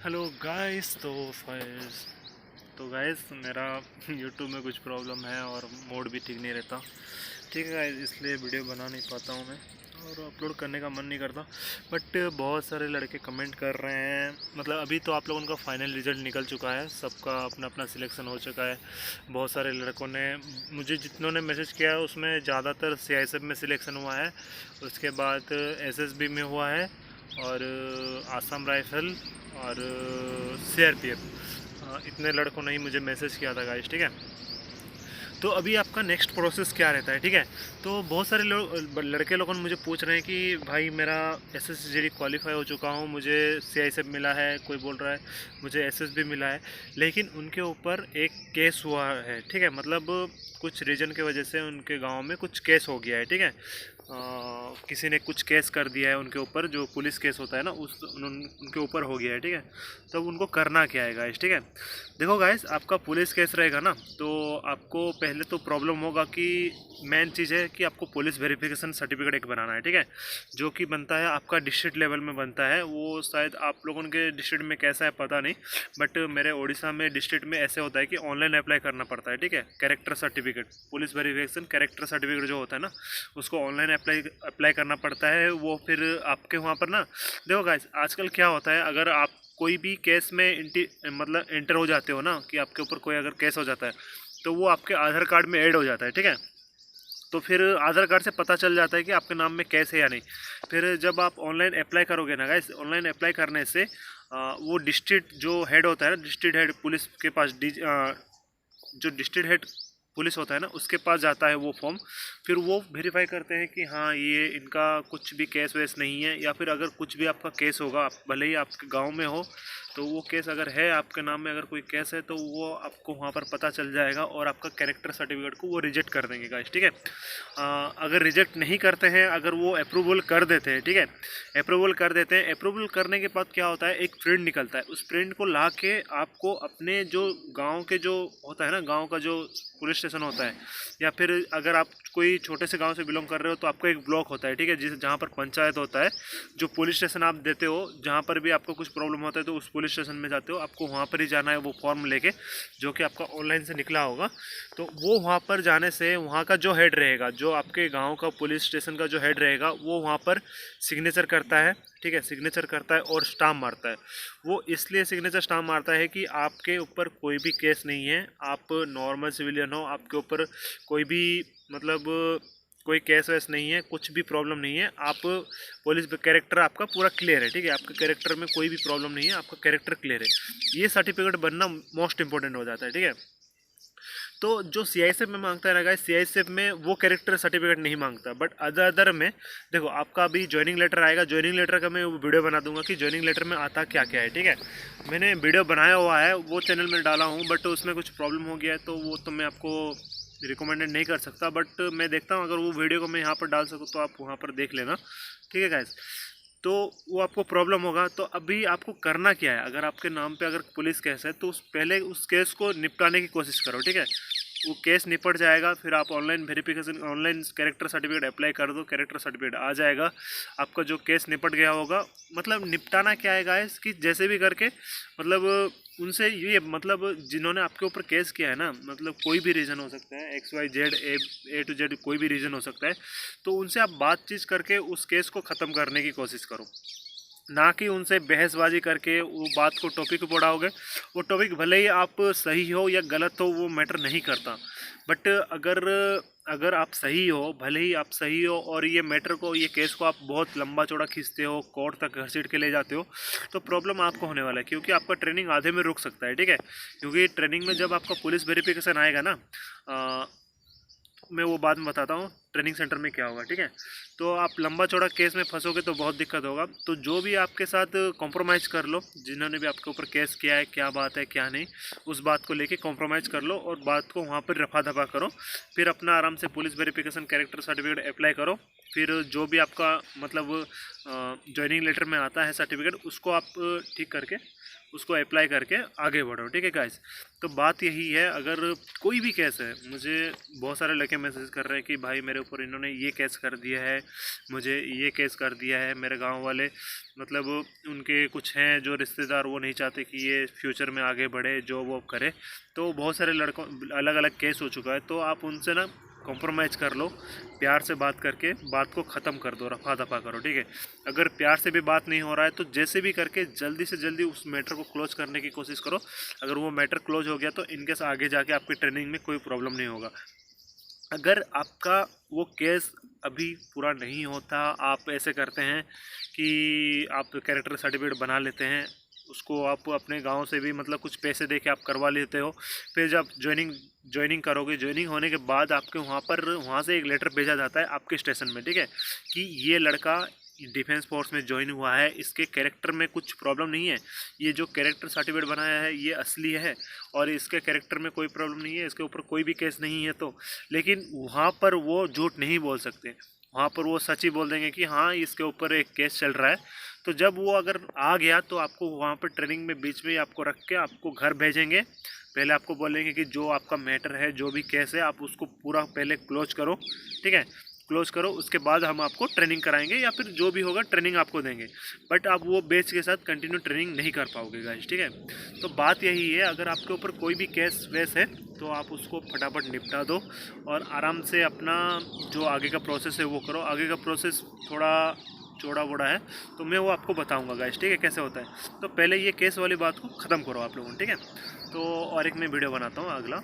Hello guys. तो guys मेरा YouTube में कुछ प्रॉब्लम है और मोड भी ठीक नहीं रहता। ठीक है गाइस, इसलिए वीडियो बना नहीं पाता हूँ मैं और अपलोड करने का मन नहीं करता। बट बहुत सारे लड़के कमेंट कर रहे हैं। मतलब अभी तो आप लोगों का फाइनल रिजल्ट निकल चुका है, सबका अपना अपना सिलेक्शन हो चुका है। बहुत सारे लड़कों ने, मुझे जितनों ने मैसेज किया है उसमें ज़्यादातर सीआईएसएफ में सिलेक्शन हुआ है, उसके बाद एसएसबी में हुआ है और आसाम राइफल और सीआरपीएफ। इतने लड़कों ने ही मुझे मैसेज किया था गाइस। ठीक है, तो अभी आपका नेक्स्ट प्रोसेस क्या रहता है। ठीक है, तो बहुत सारे लोग लड़के लोगों ने मुझे पूछ रहे हैं कि भाई मेरा एसएसजीडी क्वालिफाई हो चुका हूँ, मुझे सीआईएसएफ मिला है, कोई बोल रहा है मुझे एसएसबी मिला है, लेकिन उनके ऊपर एक केस हुआ है। ठीक है, मतलब कुछ रीजन की वजह से उनके गांव में कुछ केस हो गया है। ठीक है, किसी ने कुछ केस कर दिया है उनके ऊपर, जो पुलिस केस होता है ना उनके ऊपर हो गया है। ठीक है, तब उनको करना क्या है गाइस। ठीक है, देखो गाइस, आपका पुलिस केस रहेगा ना, तो आपको पहले तो प्रॉब्लम होगा कि मेन चीज़ है कि आपको पुलिस वेरिफिकेशन सर्टिफिकेट एक बनाना है। ठीक है, जो कि बनता है आपका डिस्ट्रिक्ट लेवल में बनता है। वो शायद आप लोगों के डिस्ट्रिक्ट में कैसा है पता नहीं, बट मेरे उड़ीसा में डिस्ट्रिक्ट में ऐसे होता है कि ऑनलाइन अप्लाई करना पड़ता है। ठीक है, character certificate, police verification character certificate जो होता है ना, उसको ऑनलाइन अप्लाई अप्लाई करना पड़ता है। वो फिर आपके वहाँ पर ना, देखो गाइस, आजकल क्या होता है, अगर आप कोई भी केस में मतलब एंटर हो जाते हो ना, कि आपके ऊपर कोई अगर केस हो जाता है तो वो आपके आधार कार्ड में ऐड हो जाता है। ठीक है, तो फिर आधार कार्ड से पता चल जाता है कि आपके नाम में केस है या नहीं। फिर जब आप ऑनलाइन अप्लाई करोगे ना गाइस, ऑनलाइन अप्लाई करने से वो डिस्ट्रिक्ट जो हेड होता है ना, डिस्ट्रिक्ट हेड पुलिस के पास जो डिस्ट्रिक्ट हेड पुलिस होता है ना, उसके पास जाता है वो फॉर्म। फिर वो वेरीफाई करते हैं कि हाँ ये इनका कुछ भी केस वेस नहीं है, या फिर अगर कुछ भी आपका केस होगा, भले ही आपके गांव में हो, तो वो केस अगर है आपके नाम में, अगर कोई केस है तो वो आपको वहाँ पर पता चल जाएगा और आपका कैरेक्टर सर्टिफिकेट को वो रिजेक्ट कर देंगे गाइस। ठीक है, अगर रिजेक्ट नहीं करते हैं, अगर वो अप्रूवल कर देते हैं, ठीक है, अप्रूवल कर देते हैं, अप्रूवल करने के बाद क्या होता है, एक प्रिंट निकलता है। उस प्रिंट को ला के आपको अपने जो गांव के जो होता है ना, गांव का जो पुलिस स्टेशन होता है, या फिर अगर आप कोई छोटे से गांव से बिलोंग कर रहे हो तो आपका एक ब्लॉक होता है। ठीक है, जिस जहाँ पर पंचायत होता है, जो पुलिस स्टेशन आप देते हो, जहाँ पर भी आपको कुछ प्रॉब्लम होता है तो उस पुलिस स्टेशन में जाते हो, आपको वहाँ पर ही जाना है वो फॉर्म लेके, जो कि आपका ऑनलाइन से निकला होगा। तो वो वहाँ पर जाने से वहाँ का जो हेड रहेगा, जो आपके गाँव का पुलिस स्टेशन का जो हेड रहेगा, वो वहाँ पर सिग्नेचर करता है। ठीक है, सिग्नेचर करता है और स्टाम्प मारता है। वो इसलिए सिग्नेचर स्टाम्प मारता है कि आपके ऊपर कोई भी केस नहीं है, आप नॉर्मल सिविलियन हो, आपके ऊपर कोई भी मतलब कोई केस वैस नहीं है, कुछ भी प्रॉब्लम नहीं है, आप पुलिस कैरेक्टर आपका पूरा क्लियर है। ठीक है, आपके कैरेक्टर में कोई भी प्रॉब्लम नहीं है, आपका कैरेक्टर क्लियर है। ये सर्टिफिकेट बनना मोस्ट इंपॉर्टेंट हो जाता है। ठीक है, तो जो सीआईएसएफ में मांगता है ना गाइस, सीआईएसएफ में वो कैरेक्टर सर्टिफिकेट नहीं मांगता, बट अदर में देखो, आपका अभी ज्वाइनिंग लेटर आएगा। ज्वाइनिंग लेटर का मैं वीडियो बना दूंगा कि ज्वाइनिंग लेटर में आता क्या क्या है। ठीक है, मैंने वीडियो बनाया हुआ है, वो चैनल में डाला हूँ, बट उसमें कुछ प्रॉब्लम हो गया है, तो वो तो मैं आपको रिकमेंडेड नहीं कर सकता, बट मैं देखता हूँ अगर वो वीडियो को मैं यहाँ पर डाल सकूँ तो आप वहाँ पर देख लेना। ठीक है गाइस, तो वो आपको प्रॉब्लम होगा। तो अभी आपको करना क्या है, अगर आपके नाम पे अगर पुलिस केस है तो पहले उस केस को निपटाने की कोशिश करो। ठीक है, वो केस निपट जाएगा, फिर आप online verification, online character certificate apply कर दो, कैरेक्टर सर्टिफिकेट आ जाएगा, आपका जो केस निपट गया होगा। मतलब निपटाना क्या है गाइस, कि जैसे भी करके, मतलब उनसे ये, मतलब जिन्होंने आपके ऊपर केस किया है ना, मतलब कोई भी रीज़न हो सकता है, X Y Z A to Z, कोई भी रीज़न हो सकता है, तो उनसे आप बातचीत करके उस केस को ख़त्म करने की कोशिश करो, ना कि उनसे बहसबाजी करके वो बात को टॉपिक पे बढ़ाओगे। वो टॉपिक भले ही आप सही हो या गलत हो, वो मैटर नहीं करता, बट अगर अगर आप सही हो, भले ही आप सही हो, और ये मैटर को, ये केस को आप बहुत लंबा चौड़ा खींचते हो, कोर्ट तक घसीट के ले जाते हो, तो प्रॉब्लम आपको होने वाला है, क्योंकि आपका ट्रेनिंग आधे में रुक सकता है। ठीक है, क्योंकि ट्रेनिंग में जब आपका पुलिस वेरिफिकेशन आएगा ना, मैं वो बाद में बताता हूँ ट्रेनिंग सेंटर में क्या होगा। ठीक है, तो आप लंबा चौड़ा केस में फंसोगे तो बहुत दिक्कत होगा। तो जो भी आपके साथ कॉम्प्रोमाइज़ कर लो, जिन्होंने भी आपके ऊपर केस किया है, क्या बात है क्या नहीं, उस बात को लेके कॉम्प्रोमाइज़ कर लो और बात को वहाँ पर रफा दफा करो। फिर अपना आराम से police verification character certificate apply करो फिर जो भी आपका मतलब जॉइनिंग लेटर में आता है सर्टिफिकेट, उसको आप ठीक करके उसको अप्लाई करके आगे बढ़ो, ठीक है गाइस। तो बात यही है, अगर कोई भी केस है, मुझे बहुत सारे लड़के मैसेज कर रहे हैं कि भाई मेरे ऊपर इन्होंने ये केस कर दिया है, मुझे ये केस कर दिया है, मेरे गांव वाले मतलब उनके कुछ हैं जो रिश्तेदार, वो नहीं चाहते कि ये फ्यूचर में आगे बढ़े, जॉब वॉब करे। तो बहुत सारे लड़कों अलग अलग केस हो चुका है, तो आप उनसे ना कॉम्प्रोमाइज़ कर लो, प्यार से बात करके बात को ख़त्म कर दो, रफा दफा करो, ठीक है। अगर प्यार से भी बात नहीं हो रहा है तो जैसे भी करके जल्दी से जल्दी उस मैटर को क्लोज करने की कोशिश करो। अगर वो मैटर क्लोज हो गया तो इनकेस आगे जाके आपकी ट्रेनिंग में कोई प्रॉब्लम नहीं होगा। अगर आपका वो केस अभी पूरा नहीं होता, आप ऐसे करते हैं कि आप कैरेक्टर सर्टिफिकेट बना लेते हैं, उसको आप अपने गांव से भी मतलब कुछ पैसे दे के आप करवा लेते हो, फिर जब ज्वाइनिंग करोगे, ज्वाइनिंग होने के बाद आपके वहाँ से एक लेटर भेजा जाता है आपके स्टेशन में, ठीक है, कि ये लड़का डिफेंस फोर्स में ज्वाइन हुआ है, इसके कैरेक्टर में कुछ प्रॉब्लम नहीं है, ये जो कैरेक्टर सर्टिफिकेट बनाया है ये असली है और इसके कैरेक्टर में कोई प्रॉब्लम नहीं है, इसके ऊपर कोई भी केस नहीं है। तो लेकिन वहाँ पर वो झूठ नहीं बोल सकते, वहाँ पर वो सच ही बोल देंगे कि हाँ इसके ऊपर एक केस चल रहा है। तो जब वो अगर आ गया तो आपको वहाँ पर ट्रेनिंग में बीच में आपको रख के आपको घर भेजेंगे। पहले आपको बोलेंगे कि जो आपका मैटर है, जो भी केस है, आप उसको पूरा पहले क्लोज करो, ठीक है, क्लोज करो, उसके बाद हम आपको ट्रेनिंग कराएंगे या फिर जो भी होगा ट्रेनिंग आपको देंगे। बट आप वो बेच के साथ कंटिन्यू ट्रेनिंग नहीं कर पाओगे गाइस, ठीक है। तो बात यही है, अगर आपके ऊपर कोई भी केस वेस है तो आप उसको फटाफट निपटा दो और आराम से अपना जो आगे का प्रोसेस है वो करो। आगे का प्रोसेस थोड़ा चौड़ा बोड़ा है तो मैं वो आपको बताऊंगा गाइस, ठीक है, कैसे होता है। तो पहले ये केस वाली बात को ख़त्म करो आप लोगों ने, ठीक है। तो और एक मैं वीडियो बनाता हूँ अगला।